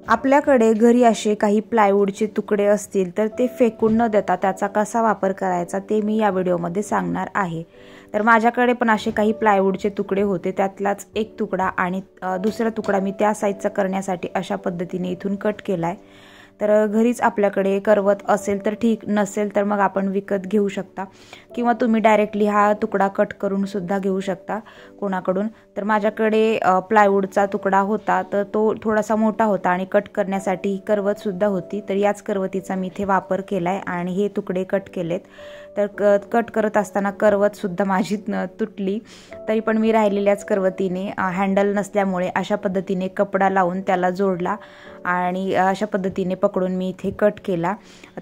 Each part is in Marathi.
आपल्याकडे घरी असे काही प्लायवूडचे तुकडे असतील तर ते फेकून न देता त्याचा कसा वापर करायचा ते मी या व्हिडिओमध्ये सांगणार आहे। तर माझ्याकडे पण असे काही प्लायवूडचे तुकडे होते, त्यातलाच एक तुकडा आणि दुसरा तुकडा मी त्या साईजचा करण्यासाठी अशा पद्धतीने इथून कट केलाय। तर घरीच आपल्याकडे करवत असेल तर ठीक, नसेल तर मग आपण विकत घेऊ शकता किंवा तुम्ही डायरेक्टली हा तुकडा कट करून सुद्धा घेऊ शकता कोणाकडून। तर माझ्याकडे प्लायवूडचा तुकडा होता, तर तो थोडासा मोठा होता आणि कट करण्यासाठी करवत सुद्धा होती, तर याच करवतीचा मी इथे वापर केलाय आणि हे तुकडे कट केलेत। तर कट करत असताना करवत सुद्धा माझी तुटली, तरी पण मी राहिलेल्याच करवतीने हँडल नसल्यामुळे अशा पद्धतीने कपडा लावून त्याला जोडला आणि अशा पद्धतीने पकडून मी इथे कट केला।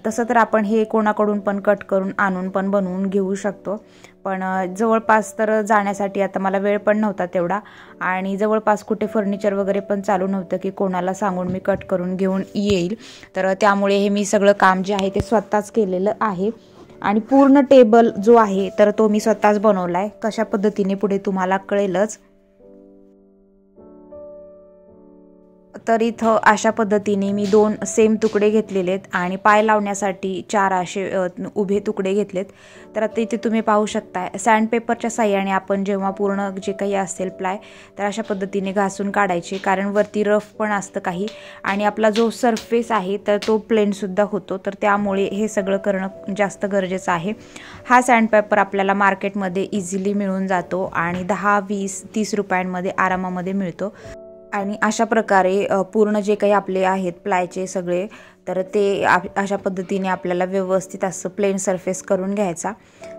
तसं तर आपण हे कोणाकडून पण कट करून आणून पण बनवून घेऊ शकतो, पण जवळपास तर जाण्यासाठी आता मला वेळ पण नव्हता तेवढा आणि जवळपास कुठे फर्निचर वगैरे पण चालू नव्हतं की कोणाला सांगून मी कट करून घेऊन येईल। तर त्यामुळे हे मी सगळं काम जे आहे ते स्वतःच केलेलं आहे आणि पूर्ण टेबल जो आहे तर तो मी स्वतःच बनवलाय। कशा पद्धतीने पुढे तुम्हाला कळेलच। तर इथं अशा पद्धतीने मी 2 सेम तुकडे घेतलेलेत आणि पाय लावण्यासाठी 4 असे उभे तुकडे घेतलेत। तर आता इथे तुम्ही पाहू शकता सँडपेपरच्या साहाय्याने आपण जेव्हा पूर्ण जे काही असेल प्लाय तर अशा पद्धतीने घासून काढायचे, कारण वरती रफ पण असतं काही आणि आपला जो सरफेस आहे तर तो प्लेन सुद्धा होतो, तर त्यामुळे हे सगळं करणं जास्त गरजेचं आहे। हा सँडपेपर आपल्याला मार्केटमध्ये इझिली मिळून जातो आणि 10, 20, 30 रुपयांमध्ये आरामामध्ये मिळतो आणि अशा प्रकारे पूर्ण जे काही आपले आहेत प्लायचे सगळे तर ते अशा पद्धतीने आपल्याला व्यवस्थित असं प्लेन सरफेस करून घ्यायचा।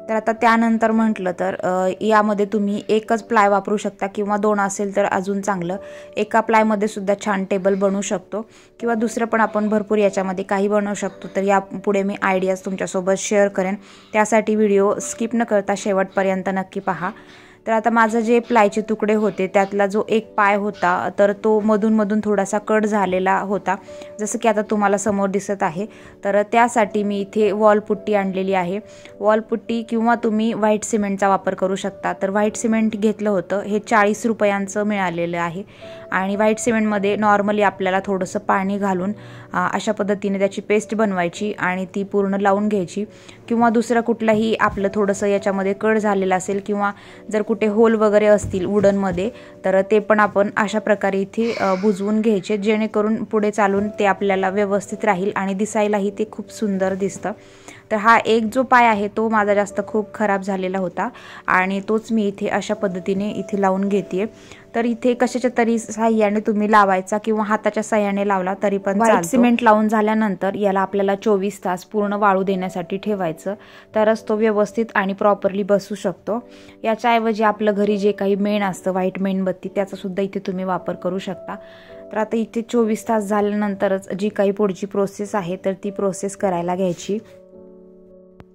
तर आता त्यानंतर म्हटलं तर यामध्ये तुम्ही एकच प्लाय वापरू शकता किंवा 2 असेल तर अजून चांगलं। एका प्लायमध्ये सुद्धा छान टेबल बनवू शकतो किंवा दुसरं पण आपण भरपूर याच्यामध्ये काही बनवू शकतो। तर यापुढे मी आयडियाज तुमच्यासोबत शेअर करेन, त्यासाठी व्हिडिओ स्किप न करता शेवटपर्यंत नक्की पहा। तर आता माझं जे प्लायचे तुकडे होते त्यातला जो एक पाय होता तर तो मधून थोडासा कट झालेला होता, जसं की आता तुम्हाला समोर दिसत आहे। तर त्यासाठी मी इथे वॉलपुट्टी आणलेली आहे। वॉलपुट्टी किंवा तुम्ही व्हाईट सिमेंटचा वापर करू शकता। तर व्हाईट सिमेंट घेतलं होतं, हे 40 रुपयांचं मिळालेलं आहे आणि व्हाईट सिमेंटमध्ये नॉर्मली आपल्याला थोडंसं पाणी घालून अशा पद्धतीने त्याची पेस्ट बनवायची आणि ती पूर्ण लावून घ्यायची किंवा दुसरं कुठलाही आपलं थोडंसं याच्यामध्ये कट झालेलं असेल किंवा जर कुठे होल वगैरे असतील वुडनमध्ये तर ते पण आपण अशा प्रकारे इथे बुजवून घ्यायचे, जेणेकरून पुढे चालून ते आपल्याला व्यवस्थित राहील आणि दिसायलाही ते खूप सुंदर दिसतं। तर हा एक जो पाय आहे तो माझा जास्त खूप खराब झालेला होता आणि तोच मी इथे अशा पद्धतीने इथे लावून घेते। तर इथे कशाच्या तरी साह्याने तुम्ही लावायचा किंवा हाताच्या साह्याने लावला तरी पण चालतो। व्हाईट सिमेंट लावून झाल्यानंतर याला आपल्याला 24 तास पूर्ण वाळू देण्यासाठी ठेवायचं, तरच तो व्यवस्थित आणि प्रॉपरली बसू शकतो। याच्याऐवजी आपलं घरी जे काही मेण असतं व्हाईट मेणबत्ती त्याचा सुद्धा इथे तुम्ही वापर करू शकता। तर आता इथे 24 तास झाल्यानंतरच जी काही पुढची प्रोसेस आहे तर ती प्रोसेस करायला घ्यायची।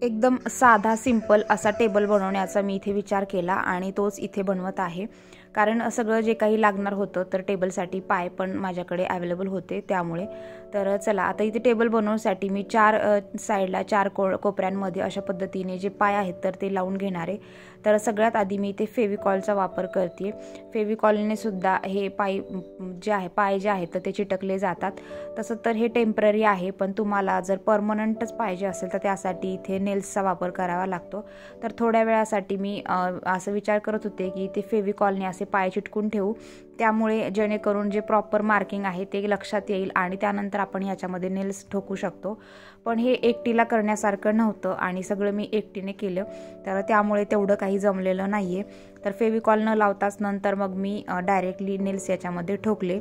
एकदम साधा सिंपल असा टेबल बनवण्याचा मी इथे विचार केला आणि तोच इथे बनवत आहे, कारण सगळं जे काही लागणार होतं तर टेबलसाठी पाय पण माझ्याकडे अवेलेबल होते त्यामुळे। तर चला आता इथे टेबल बनवण्यासाठी मी 4 साईडला 4 कोपऱ्यांमध्ये अशा पद्धतीने जे पाय आहेत तर ते लावून घेणार आहे। तर सगळ्यात आधी मी इथे फेविकॉलचा वापर करते। फेविकॉलने सुद्धा हे पाय जे आहेत तर ते चिटकले जातात। तसं तर हे टेम्पररी आहे, पण तुम्हाला जर परमनंटच पाहिजे असेल तर त्यासाठी इथे नेल्सचा वापर करावा लागतो। तर थोड्या वेळासाठी मी असं विचार करत होते की इथे फेविकॉलने असे पाय चिटकून ठेवू, त्यामुळे जेणेकरून जे प्रॉपर मार्किंग आहे ते लक्षात येईल आणि त्यानंतर आपण ह्याच्यामध्ये नेल्स ठोकू शकतो। पण हे एकटीला करण्यासारखं नव्हतं आणि सगळं मी एकटीने केलं, तर त्यामुळे तेवढं काही जमलेलं नाहीये। तर फेविकॉल न लावताच नंतर मग मी डायरेक्टली नेल्स याच्यामध्ये ठोकले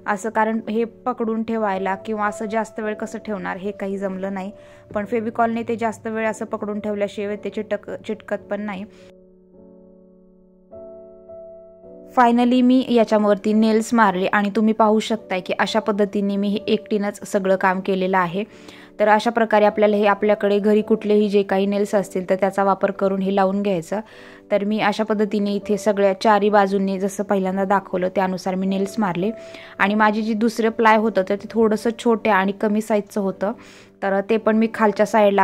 असं, कारण हे पकडून ठेवायला किंवा असं जास्त वेळ कसं ठेवणार हे काही जमलं नाही, पण फेविकॉलने ते जास्त वेळ असं पकडून ठेवल्याशिवाय ते चिटकत पण नाही। फायनली मी याच्यावरती नेल्स मारले आणि तुम्ही पाहू शकताय की अशा पद्धतीने मी हे एकटीनंच सगळं काम केलेलं आहे। तर अशा प्रकारे आपल्याला हे आपल्याकडे घरी कुठलेही जे काही नेल्स असतील तर त्याचा वापर करून हे लावून घ्यायचं। तर मी अशा पद्धतीने इथे सगळ्या चारी बाजूंनी जसं पहिल्यांदा दाखवलं त्यानुसार मी नेल्स मारले। आणि माझी जी दुसरं प्लाय होतं तर ते थोडंसं छोटे आणि कमी साईजचं होतं, तर ते पण मी खालच्या साईडला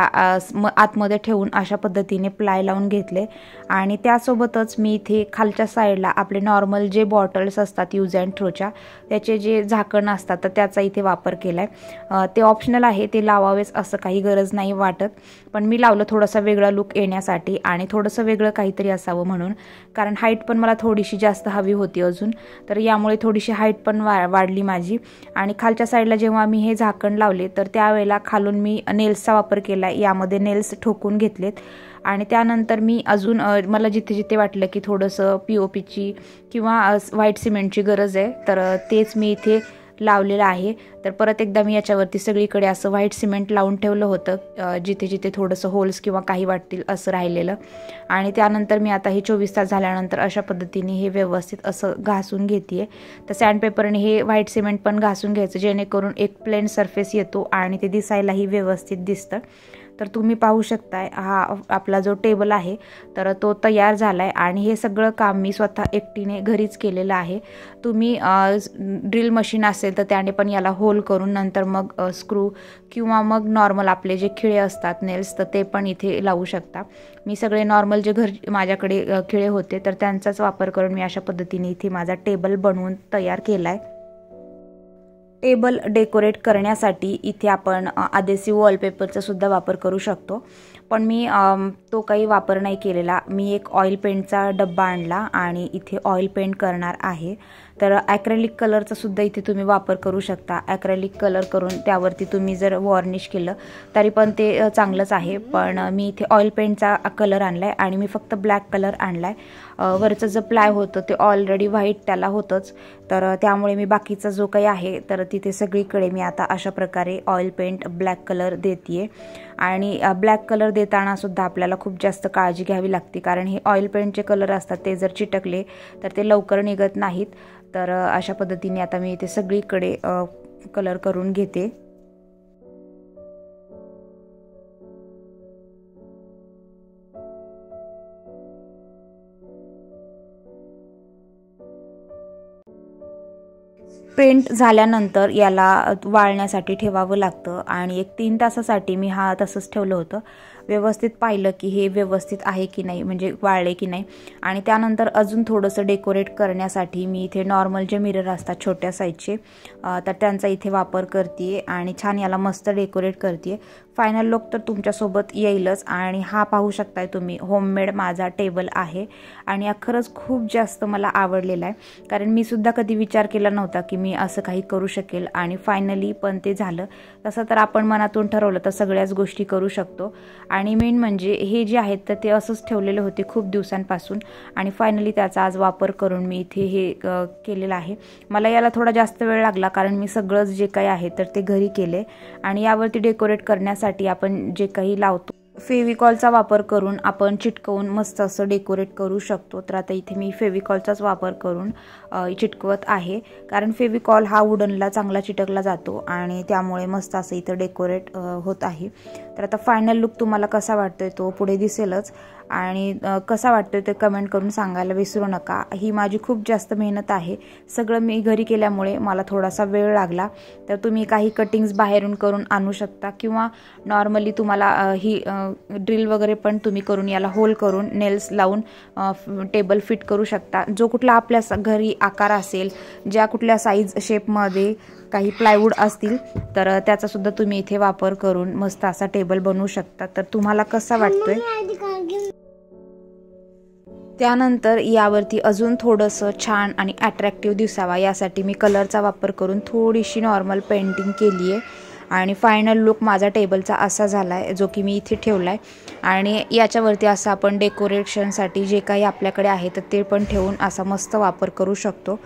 आतमध्ये ठेवून अशा पद्धतीने प्लाय लावून घेतले। आणि त्यासोबतच मी इथे खालच्या साईडला आपले नॉर्मल जे बॉटल्स असतात यूज अँड थ्रोच्या त्याचे जे झाकण असतात तर त्याचा इथे वापर केला आहे। ते ऑप्शनल आहे, ते लावावेच असं काही गरज नाही वाटत, पण मी लावलं थोडासा वेगळा लुक येण्यासाठी आणि थोडंसं वेगळं काहीतरी असावं म्हणून, कारण हाईट पण मला थोडीशी जास्त हवी होती अजून, तर यामुळे थोडीशी हाईट पण वाढली माझी। आणि खालच्या साईडला जेव्हा मी हे झाकण लावले तर त्यावेळेला खालून मी नेल्सचा वापर केला, यामध्ये नेल्स ठोकून घेतलेत। आणि त्यानंतर मी अजून मला जिथे जिथे वाटलं की थोडंसं POPची किंवा व्हाईट सिमेंटची गरज आहे तर तेच मी इथे लावलेलं आहे। तर परत एकदा मी याच्यावरती सगळीकडे असं व्हाईट सिमेंट लावून ठेवलं होतं, जिथे जिथे थोडंसं होल्स किंवा काही वाटतील असं राहिलेलं। आणि त्यानंतर मी आता हे 24 तास झाल्यानंतर अशा पद्धतीने हे व्यवस्थित असं घासून घेते। तर सँडपेपरने हे व्हाईट सिमेंट पण घासून घ्यायचं, जेणेकरून एक प्लेन सरफेस येतो आणि ते दिसायलाही व्यवस्थित दिसतं। तर तुम्ही पाहू शकताय हा आपला जो टेबल आहे तर तो तयार झाला आहे। आणि हे सगळं काम मी स्वतः एकटीने घरीच केलेलं आहे। तुम्ही ड्रिल मशीन असेल तर त्याने पण याला होल करून नंतर मग स्क्रू किंवा मग नॉर्मल आपले जे खिळे असतात नेल्स तर ते पण इथे लावू शकता। मी सगळे नॉर्मल जे माझ्याकडे खिळे होते तर त्यांचाच वापर करून मी अशा पद्धतीने इथे माझा टेबल बनवून तयार केला आहे। टेबल डेकोरेट करण्यासाठी इथे आपण अधेसिव्ह वॉलपेपरचा सुद्धा वापर करू शकतो, पण मी तो काही वापर नाही केलेला। मी एक ऑइल पेंटचा डब्बा आणला आणि इथे ऑइल पेंट करणार आहे। तर ॲक्रेलिक कलरचा सुद्धा इथे तुम्ही वापर करू शकता। ॲक्रेलिक कलर करून त्यावरती तुम्ही जर वॉर्निश केलं तरी पण ते चांगलंच आहे, पण मी इथे ऑइल पेंटचा कलर आणला आहे आणि मी फक्त ब्लॅक कलर आणला आहे। वरचं जे प्लाय होतं ते ऑलरेडी व्हाईट त्याला होतंच, तर त्यामुळे मी बाकीचा जो काही आहे तर तिथे सगळीकडे मी आता अशा प्रकारे ऑइल पेंट ब्लॅक कलर देते। आणि ब्लॅक कलर देताना सुद्धा आपल्याला खूप जास्त काळजी घ्यावी लागते, कारण हे ऑइल पेंटचे कलर असतात ते जर चिटकले तर ते लवकर निघत नाहीत। तर अशा पद्धतीने आता मी इथे सगळीकडे कलर करून घेते। पेंट झाल्यानंतर याला वाळण्यासाठी ठेवावं लागतं आणि एक 3 तासासाठी मी हा तसंच ठेवलं होतं। व्यवस्थित पाहिलं की हे व्यवस्थित आहे की नाही, म्हणजे वाळले की नाही। आणि त्यानंतर अजून थोडंसं डेकोरेट करण्यासाठी मी इथे नॉर्मल जे मिरर असतात छोट्या साईजचे तर त्यांचा इथे वापर करते आणि छान याला मस्त डेकोरेट करते। फायनल लुक तर तुमच्यासोबत येईलच। आणि हा पाहू शकताय तुम्ही होममेड माझा टेबल आहे आणि हा खरंच खूप जास्त मला आवडलेला आहे, कारण मी सुद्धा कधी विचार केला नव्हता की मी असं काही करू शकेल आणि फायनली पण ते झालं। तसं तर आपण मनातून ठरवलं तर सगळ्याच गोष्टी करू शकतो। आणि मेन म्हणजे हे जे आहेत तर ते असंच ठेवलेले होते खूप दिवसांपासून आणि फायनली त्याचा आज वापर करून मी इथे हे केलेलं आहे। मला याला थोडा जास्त वेळ लागला, कारण मी सगळंच जे काही आहे तर ते घरी केले। आणि यावरती डेकोरेट करण्यासाठी आपण जे काही लावतो फेविकॉलचा वापर करून आपण चिटकवून मस्त असं डेकोरेट करू शकतो। तर आता इथे मी फेविकॉलचाच वापर करून चिटकवत आहे, कारण फेविकॉल हा वुडनला चांगला चिटकला जातो आणि त्यामुळे मस्त असं इथं डेकोरेट होत आहे। तर आता फायनल लुक तुम्हाला कसा वाटतोय तो पुढे दिसेलच, आणि कसा वाटतोय ते कमेंट करून सांगायला विसरू नका। ही माझी खूप जास्त मेहनत आहे, सगळं मी घरी केल्यामुळे मला थोडासा वेळ लागला। तर तुम्ही काही कटिंग्स बाहेरून करून आणू शकता किंवा नॉर्मली तुम्हाला ही ड्रिल वगैरे पण तुम्ही करून याला होल करून नेल्स लावून टेबल फिट करू शकता। जो कुठला आपल्या घरी आकार असेल, ज्या कुठल्या साईज शेपमध्ये काही प्लायवूड असतील तर त्याचा सुद्धा तुम्ही इथे वापर करून मस्त असा टेबल बनवू शकता। तर तुम्हाला कसा वाटतोय? त्यानंतर यावरती अजून थोडंसं छान आणि अट्रॅक्टिव्ह दिसावा यासाठी मी कलरचा वापर करून थोडीशी नॉर्मल पेंटिंग केली आहे। आणि फायनल लुक माझा टेबलचा असा झाला आहे, जो की मी इथे ठेवला आहे। आणि याच्यावरती असं आपण डेकोरेशनसाठी जे काही आपल्याकडे आहे तर ते पण ठेवून असा मस्त वापर करू शकतो।